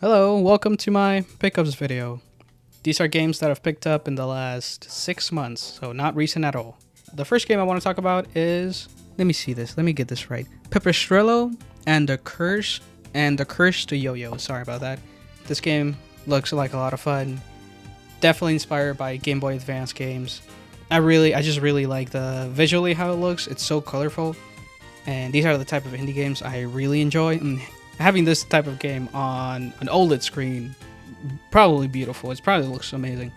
Hello, welcome to my pickups video. These are games that I've picked up in the last 6 months, so not recent at all. The first game I want to talk about is, let me get this right. Pipistrello and the Curse to Yo-Yo. Sorry about that. This game looks like a lot of fun. Definitely inspired by Game Boy Advance games. I just really like the visually how it looks. It's so colorful. And these are the type of indie games I really enjoy. And having this type of game on an OLED screen, probably beautiful. It probably looks amazing.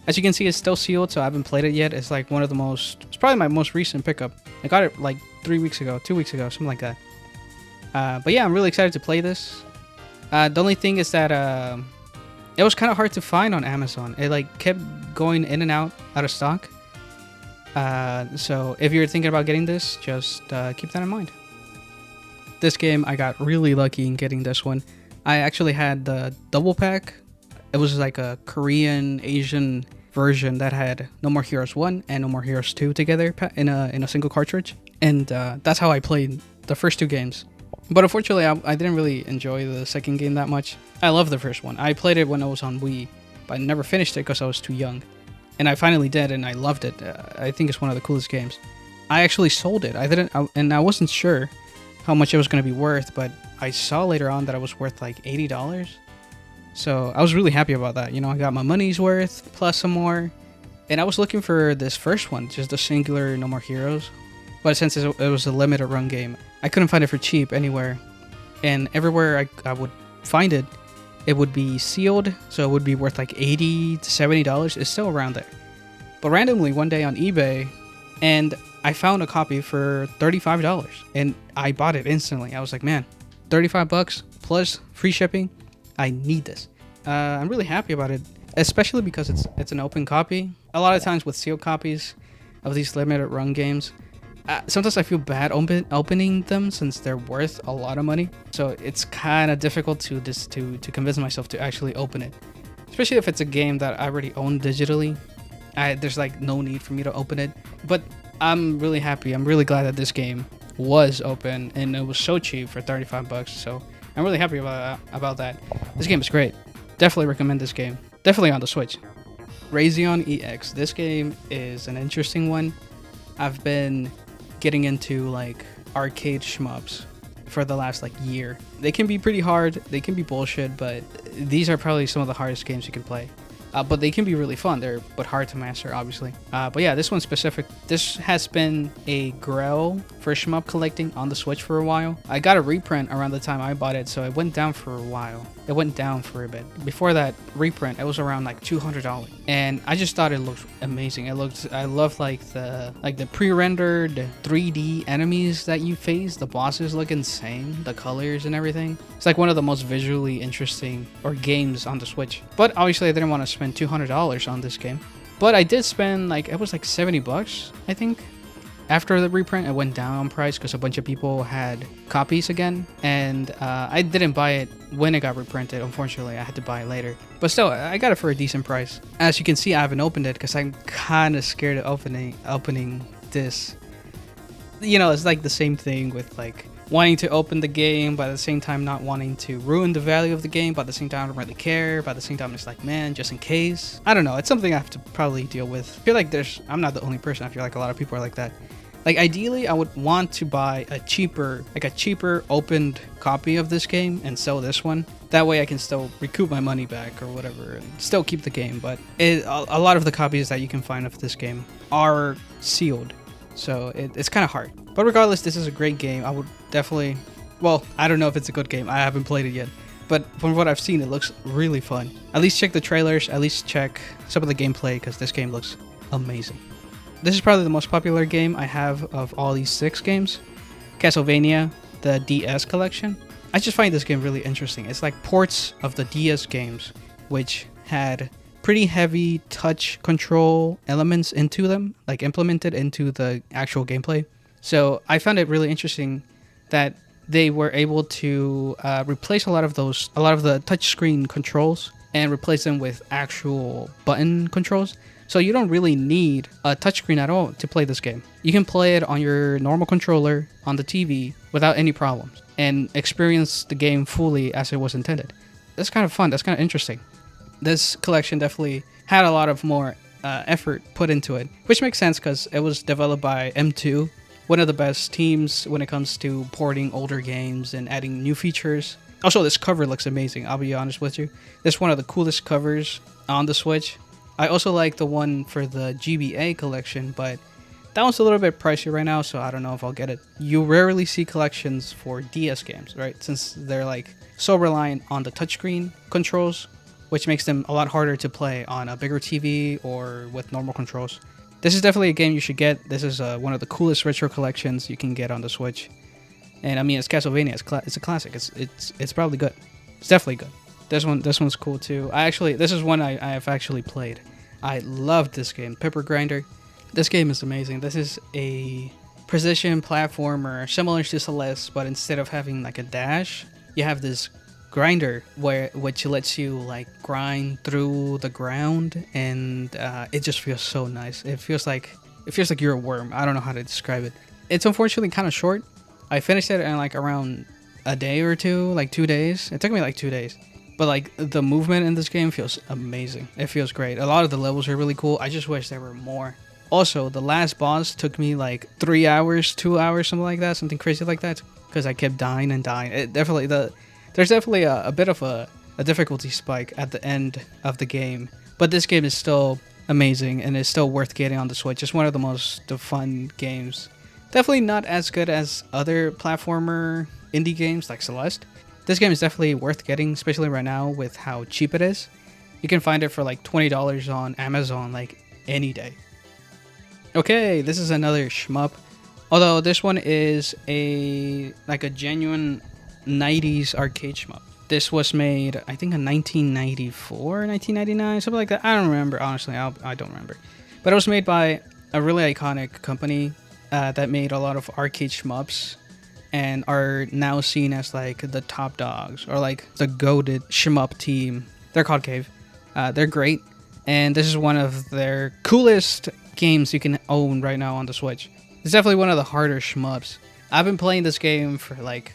As you can see, it's still sealed, so I haven't played it yet. It's like it's probably my most recent pickup. I got it like 2 weeks ago, something like that. But yeah, I'm really excited to play this. The only thing is that it was kind of hard to find on Amazon. It like kept going in and out of stock. So if you're thinking about getting this, just keep that in mind. This game, I got really lucky in getting this one. I actually had the double pack. It was like a Korean Asian version that had No More Heroes 1 and No More Heroes 2 together in a single cartridge. And that's how I played the first two games. But unfortunately, I didn't really enjoy the second game that much. I love the first one. I played it when I was on Wii, but I never finished it because I was too young. And I finally did, and I loved it. I think it's one of the coolest games. I actually sold it. I wasn't sure how much it was going to be worth, but I saw later on that it was worth like $80. So I was really happy about that. You know, I got my money's worth plus some more. And I was looking for this first one, just the singular No More Heroes. But since it was a limited run game, I couldn't find it for cheap anywhere. And everywhere I would find it, it would be sealed, so it would be worth like $80 to $70. It's still around there. But randomly one day on eBay, and I found a copy for $35, and I bought it instantly. I was like, man, $35 plus free shipping. I need this. I'm really happy about it, especially because it's an open copy. A lot of times with sealed copies of these limited run games, sometimes I feel bad opening them since they're worth a lot of money. So it's kind of difficult to convince myself to actually open it, especially if it's a game that I already own digitally. There's like no need for me to open it. But I'm really happy. I'm really glad that this game was open and it was so cheap for $35. So I'm really happy about that. This game is great. Definitely recommend this game. Definitely on the Switch. Razion EX. This game is an interesting one. I've been getting into like arcade shmups for the last like year. They can be pretty hard. They can be bullshit, but these are probably some of the hardest games you can play. But they can be really fun. They're hard to master, obviously. But yeah, this one's specific. This has been a grail for shmup collecting on the Switch for a while. I got a reprint around the time I bought it, so it went down for a while. It went down for a bit. Before that reprint, it was around like $200, and I just thought it looked amazing. I love like the pre-rendered 3D enemies that you face. The bosses look insane. The colors and everything. It's like one of the most visually interesting games on the Switch. But obviously, I didn't want to spend $200 on this game. But I did spend it was like $70, I think. After the reprint, it went down on price because a bunch of people had copies again. And I didn't buy it when it got reprinted. Unfortunately, I had to buy it later. But still, I got it for a decent price. As you can see, I haven't opened it because I'm kind of scared of opening this. You know, it's like the same thing with like wanting to open the game, but at the same time not wanting to ruin the value of the game, but at the same time I don't really care, but at the same time it's like, man, just in case. I don't know, it's something I have to probably deal with. I feel like I'm not the only person. I feel like a lot of people are like that. Like ideally I would want to buy a cheaper opened copy of this game and sell this one. That way I can still recoup my money back or whatever and still keep the game. But a lot of the copies that you can find of this game are sealed, so it's kind of hard. But regardless, this is a great game. I would definitely, well, I don't know if it's a good game. I haven't played it yet. But from what I've seen, it looks really fun. At least check the trailers. At least check some of the gameplay because this game looks amazing. This is probably the most popular game I have of all these 6 games. Castlevania, the DS collection. I just find this game really interesting. It's like ports of the DS games, which had pretty heavy touch control elements into them, like implemented into the actual gameplay. So I found it really interesting that they were able to replace a lot of the touchscreen controls and replace them with actual button controls. So you don't really need a touchscreen at all to play this game. You can play it on your normal controller on the TV without any problems and experience the game fully as it was intended. that's kind of fun. That's kind of interesting. This collection definitely had a lot of more effort put into it, which makes sense because it was developed by M2, one of the best teams when it comes to porting older games and adding new features. Also, this cover looks amazing, I'll be honest with you. This is one of the coolest covers on the Switch. I also like the one for the GBA collection, but that one's a little bit pricey right now, so I don't know if I'll get it. You rarely see collections for DS games, right? Since they're like so reliant on the touchscreen controls, which makes them a lot harder to play on a bigger TV or with normal controls. This is definitely a game you should get. This is one of the coolest retro collections you can get on the Switch. And I mean, it's Castlevania. It's a classic. It's probably good. It's definitely good. This one's cool too. This is one I have actually played. I loved this game, Pepper Grinder. This game is amazing. This is a precision platformer similar to Celeste, but instead of having like a dash, you have this grinder which lets you like grind through the ground, and it just feels so nice. It feels like you're a worm. I don't know how to describe it. It's unfortunately kind of short. I finished it in like around a day or two, like 2 days. It took me like 2 days. But like the movement in this game feels amazing. It feels great. A lot of the levels are really cool. I just wish there were more. Also, the last boss took me like 3 hours, 2 hours, something like that, something crazy like that, because I kept dying and dying. There's definitely a bit of a difficulty spike at the end of the game, but this game is still amazing and is still worth getting on the Switch. It's one of the most fun games. Definitely not as good as other platformer indie games like Celeste. This game is definitely worth getting, especially right now with how cheap it is. You can find it for like $20 on Amazon like any day. Okay, this is another shmup. Although this one is a genuine 90s arcade shmup. This was made, I think, in 1994, 1999, something like that. I don't remember, honestly. I don't remember. But it was made by a really iconic company that made a lot of arcade shmups and are now seen as like the top dogs or like the goated shmup team. They're called Cave. They're great. And this is one of their coolest games you can own right now on the Switch. It's definitely one of the harder shmups. I've been playing this game for like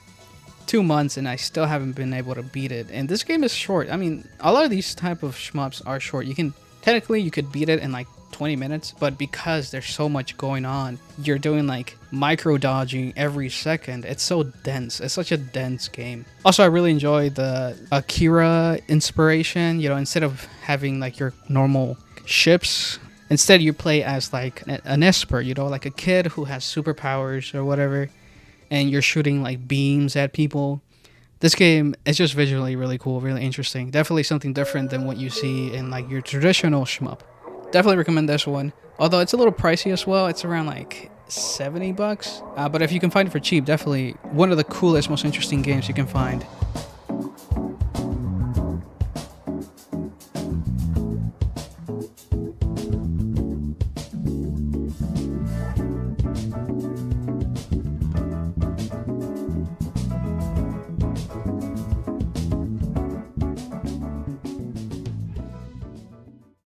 2 months and I still haven't been able to beat it. And this game is short. I mean, a lot of these type of shmups are short. You could beat it in like 20 minutes, but because there's so much going on, you're doing like micro dodging every second. It's so dense. It's such a dense game. Also, I really enjoy the Akira inspiration. You know, instead of having like your normal ships, instead you play as like an Esper, you know, like a kid who has superpowers or whatever, and you're shooting like beams at people. This game is just visually really cool, really interesting. Definitely something different than what you see in like your traditional shmup. Definitely recommend this one. Although it's a little pricey as well. It's around like $70. But if you can find it for cheap, definitely one of the coolest, most interesting games you can find.